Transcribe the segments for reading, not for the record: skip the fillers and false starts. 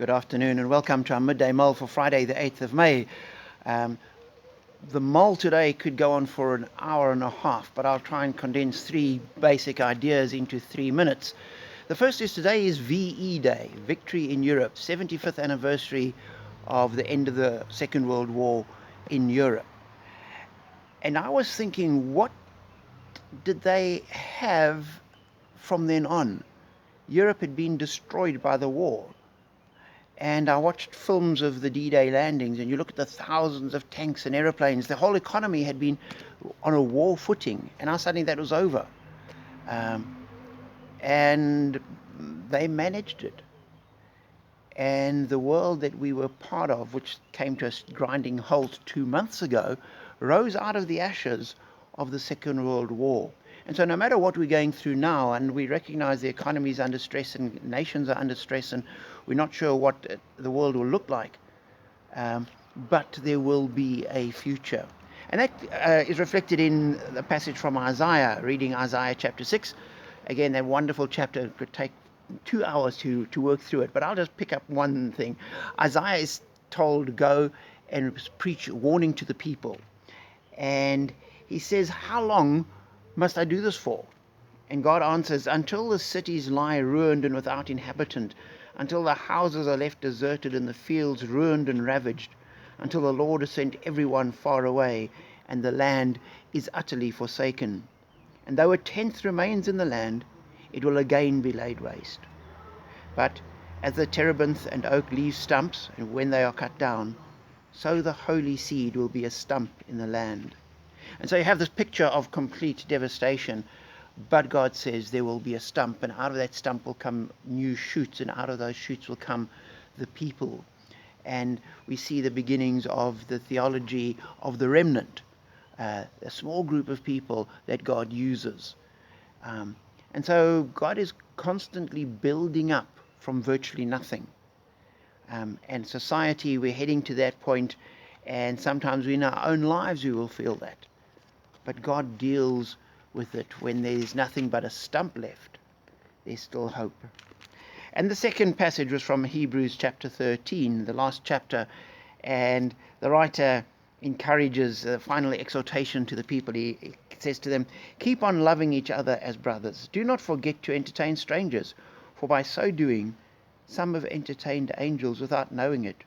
Good afternoon and welcome to our Midday Mull for Friday the 8th of May. Um, the mull today could go on for an hour and a half, but I'll try and condense three basic ideas into 3 minutes. The first is today is VE Day, Victory in Europe, 75th anniversary of the end of the Second World War in Europe. And I was thinking, what did they have from then on? Europe had been destroyed by the war. And I watched films of the D-Day landings, and you look at the thousands of tanks and aeroplanes. The whole economy had been on a war footing, and now suddenly that was over. And they managed it. And the world that we were part of, which came to a grinding halt 2 months ago, rose out of the ashes of the Second World War. And so no matter what we're going through now, and we recognize the economy is under stress and nations are under stress, and we're not sure what the world will look like, but there will be a future. And that is reflected in the passage from Isaiah, reading Isaiah chapter 6. Again, that wonderful chapter. It could take 2 hours to work through it, but I'll just pick up one thing. Isaiah is told, go and preach warning to the people. And he says, how long must I do this for? And God answers, until the cities lie ruined and without inhabitant, until the houses are left deserted and the fields ruined and ravaged, until the Lord has sent everyone far away and the land is utterly forsaken. And though a tenth remains in the land, it will again be laid waste. But as the terebinth and oak leave stumps, and when they are cut down, so the holy seed will be a stump in the land. And so you have this picture of complete devastation, but God says there will be a stump, and out of that stump will come new shoots, and out of those shoots will come the people. And we see the beginnings of the theology of the remnant, a small group of people that God uses. And so God is constantly building up from virtually nothing. And society, we're heading to that point, and sometimes in our own lives we will feel that. But God deals with it when there's nothing but a stump left. There's still hope. And the second passage was from Hebrews chapter 13, the last chapter, and the writer encourages the final exhortation to the people. He says to them, keep on loving each other as brothers. Do not forget to entertain strangers, for by so doing, some have entertained angels without knowing it.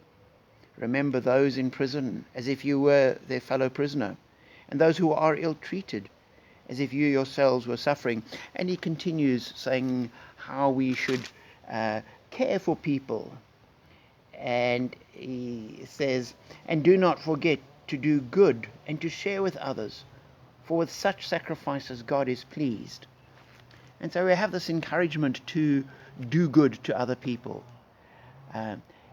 Remember those in prison as if you were their fellow prisoner, and those who are ill-treated as if you yourselves were suffering. And he continues saying how we should care for people. And he says, and do not forget to do good and to share with others, for with such sacrifices God is pleased. And so we have this encouragement to do good to other people.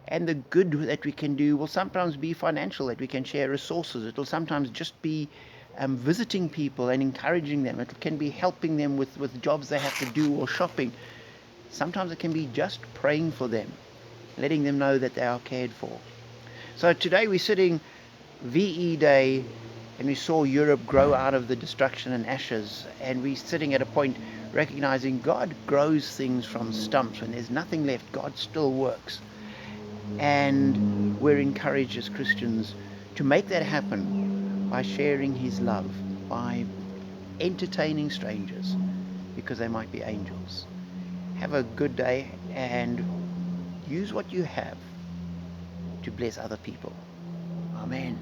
And the good that we can do will sometimes be financial, that we can share resources. It will sometimes just be visiting people and encouraging them. It can be helping them with jobs they have to do or shopping. Sometimes it can be just praying for them, letting them know that they are cared for. So today we're sitting VE Day, and we saw Europe grow out of the destruction and ashes, and we're sitting at a point recognizing God grows things from stumps. When there's nothing left, God still works. And we're encouraged as Christians to make that happen by sharing his love, by entertaining strangers, because they might be angels. Have a good day and use what you have to bless other people. Amen.